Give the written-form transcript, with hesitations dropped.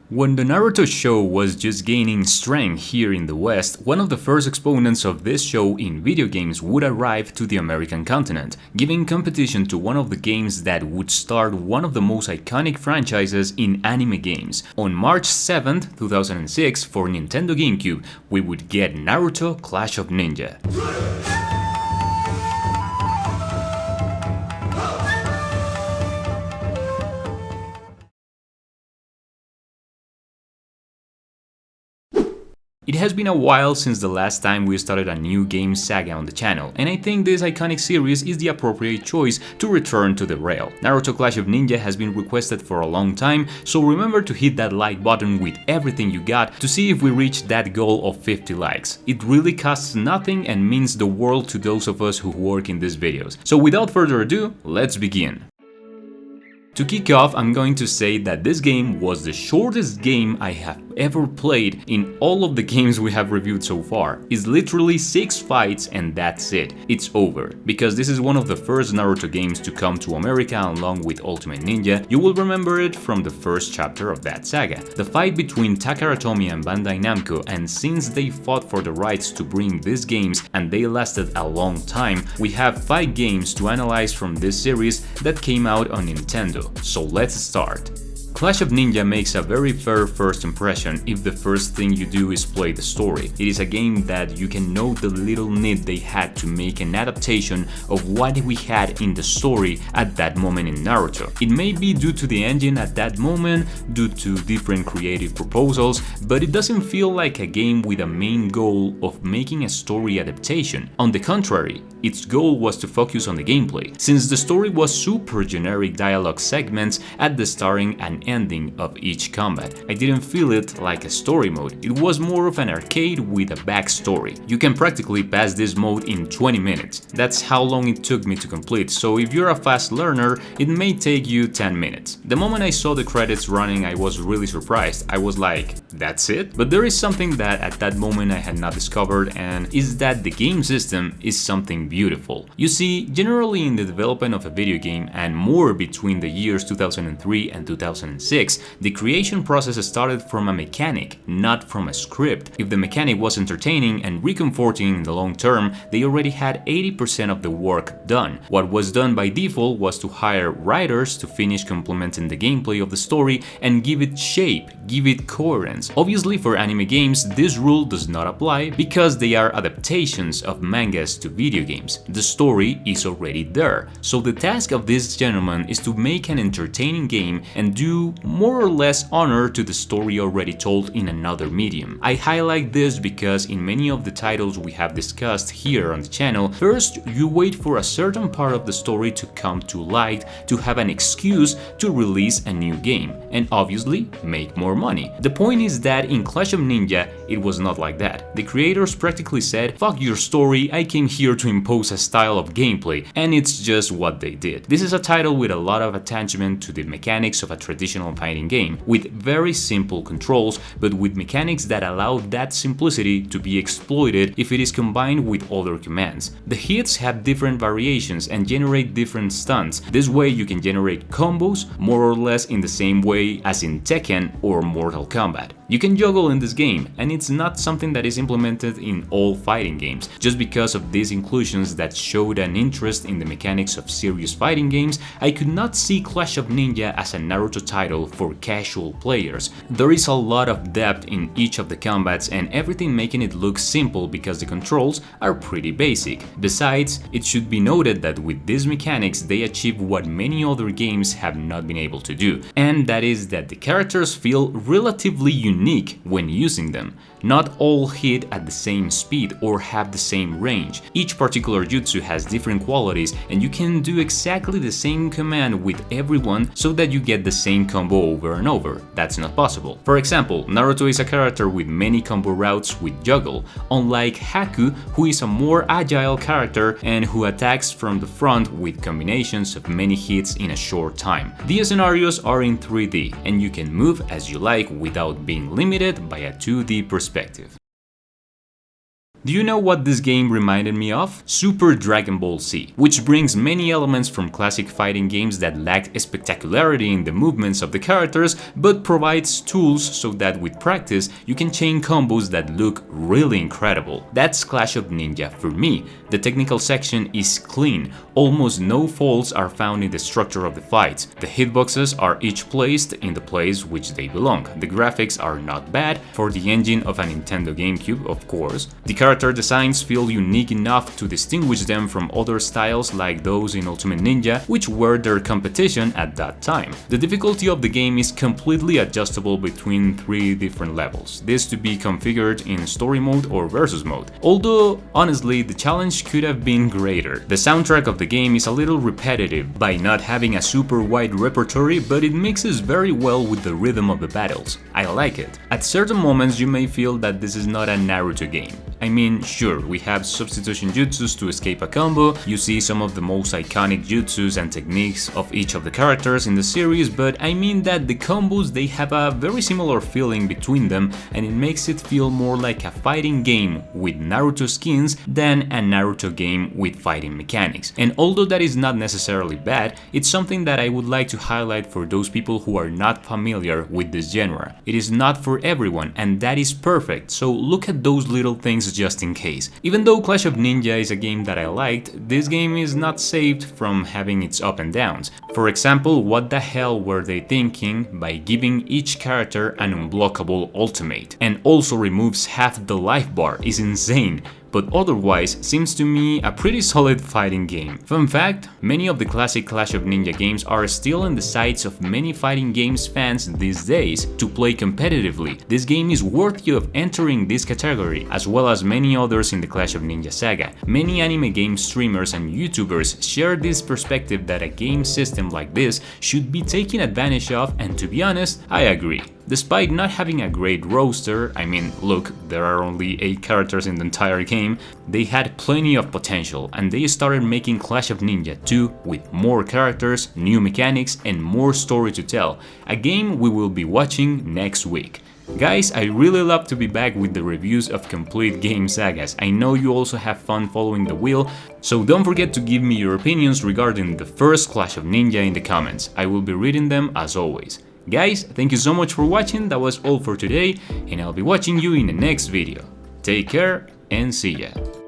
When the Naruto show was just gaining strength here in the West, one of the first exponents of this show in video games would arrive to the American continent, giving competition to one of the games that would start one of the most iconic franchises in anime games. On March 7th, 2006, for Nintendo GameCube, we would get Naruto Clash of Ninja. It has been a while since the last time we started a new game saga on the channel, and I think this iconic series is the appropriate choice to return to the rail. Naruto Clash of Ninja has been requested for a long time, so remember to hit that like button with everything you got to see if we reach that goal of 50 likes. It really costs nothing and means the world to those of us who work in these videos. So without further ado, let's begin. To kick off, I'm going to say that this game was the shortest game I have ever played in all of the games we have reviewed so far. It's literally 6 fights and that's it. It's over. Because this is one of the first Naruto games to come to America along with Ultimate Ninja, you will remember it from the first chapter of that saga. The fight between Takara Tomy and Bandai Namco, and since they fought for the rights to bring these games and they lasted a long time, we have 5 games to analyze from this series that came out on Nintendo. So let's start. Clash of Ninja makes a very fair first impression if the first thing you do is play the story. It is a game that you can know the little need they had to make an adaptation of what we had in the story at that moment in Naruto. It may be due to the engine at that moment, due to different creative proposals, but it doesn't feel like a game with a main goal of making a story adaptation. On the contrary, its goal was to focus on the gameplay, since the story was super generic dialogue segments at the starting and ending of each combat. I didn't feel it like a story mode, it was more of an arcade with a backstory. You can practically pass this mode in 20 minutes. That's how long it took me to complete, so if you're a fast learner, it may take you 10 minutes. The moment I saw the credits running, I was really surprised. I was like, that's it? But there is something that at that moment I had not discovered, and is that the game system is something beautiful. You see, generally in the development of a video game, and more between the years 2003 and 2006, the creation process started from a mechanic, not from a script. If the mechanic was entertaining and reconforting in the long term, they already had 80% of the work done. What was done by default was to hire writers to finish complementing the gameplay of the story and give it shape, give it coherence. Obviously, for anime games, this rule does not apply because they are adaptations of mangas to video games. The story is already there, so the task of this gentleman is to make an entertaining game and do more or less honor to the story already told in another medium. I highlight this because in many of the titles we have discussed here on the channel, first you wait for a certain part of the story to come to light to have an excuse to release a new game, and obviously make more money. The point is that in Clash of Ninja, it was not like that. The creators practically said, fuck your story, I came here to impose a style of gameplay, and it's just what they did. This is a title with a lot of attachment to the mechanics of a traditional fighting game, with very simple controls, but with mechanics that allow that simplicity to be exploited if it is combined with other commands. The hits have different variations and generate different stunts. This way you can generate combos more or less in the same way as in Tekken or Mortal Kombat. You can juggle in this game, and it's not something that is implemented in all fighting games. Just because of these inclusions that showed an interest in the mechanics of serious fighting games, I could not see Clash of Ninja as a Naruto title for casual players. There is a lot of depth in each of the combats and everything, making it look simple because the controls are pretty basic. Besides, it should be noted that with these mechanics they achieve what many other games have not been able to do, and that is that the characters feel relatively unique when using them. Not all hit at the same speed or have the same range. Each particular jutsu has different qualities and you can do exactly the same command with everyone so that you get the same combo over and over. That's not possible. For example, Naruto is a character with many combo routes with juggle, unlike Haku, who is a more agile character and who attacks from the front with combinations of many hits in a short time. These scenarios are in 3D and you can move as you like without being limited by a 2D perspective. Do you know what this game reminded me of? Super Dragon Ball Z, which brings many elements from classic fighting games that lacked spectacularity in the movements of the characters, but provides tools so that with practice you can chain combos that look really incredible. That's Clash of Ninja for me. The technical section is clean, almost no faults are found in the structure of the fights. The hitboxes are each placed in the place which they belong. The graphics are not bad, for the engine of a Nintendo GameCube of course. The character designs feel unique enough to distinguish them from other styles like those in Ultimate Ninja, which were their competition at that time. The difficulty of the game is completely adjustable between 3 different levels, this to be configured in story mode or versus mode. Although, honestly, the challenge could have been greater. The soundtrack of the game is a little repetitive by not having a super wide repertoire, but it mixes very well with the rhythm of the battles. I like it. At certain moments you may feel that this is not a Naruto game. I mean, sure, we have substitution jutsus to escape a combo, you see some of the most iconic jutsus and techniques of each of the characters in the series, but I mean that the combos, they have a very similar feeling between them, and it makes it feel more like a fighting game with Naruto skins than a Naruto game with fighting mechanics. And although that is not necessarily bad, it's something that I would like to highlight for those people who are not familiar with this genre. It is not for everyone, and that is perfect, so look at those little things just in case. Even though Clash of Ninja is a game that I liked, this game is not saved from having its up and downs. For example, what the hell were they thinking by giving each character an unblockable ultimate, and also removes half the life bar is insane, but otherwise seems to me a pretty solid fighting game. Fun fact, many of the classic Clash of Ninja games are still in the sights of many fighting games fans these days to play competitively. This game is worthy of entering this category, as well as many others in the Clash of Ninja saga. Many anime game streamers and YouTubers share this perspective that a game system like this should be taken advantage of, and to be honest, I agree. Despite not having a great roster, I mean, look, there are only 8 characters in the entire game, they had plenty of potential, and they started making Clash of Ninja 2 with more characters, new mechanics, and more story to tell, a game we will be watching next week. Guys, I really love to be back with the reviews of complete game sagas. I know you also have fun following the wheel, so don't forget to give me your opinions regarding the first Clash of Ninja in the comments. I will be reading them as always. Guys, thank you so much for watching, that was all for today, and I'll be watching you in the next video. Take care and see ya!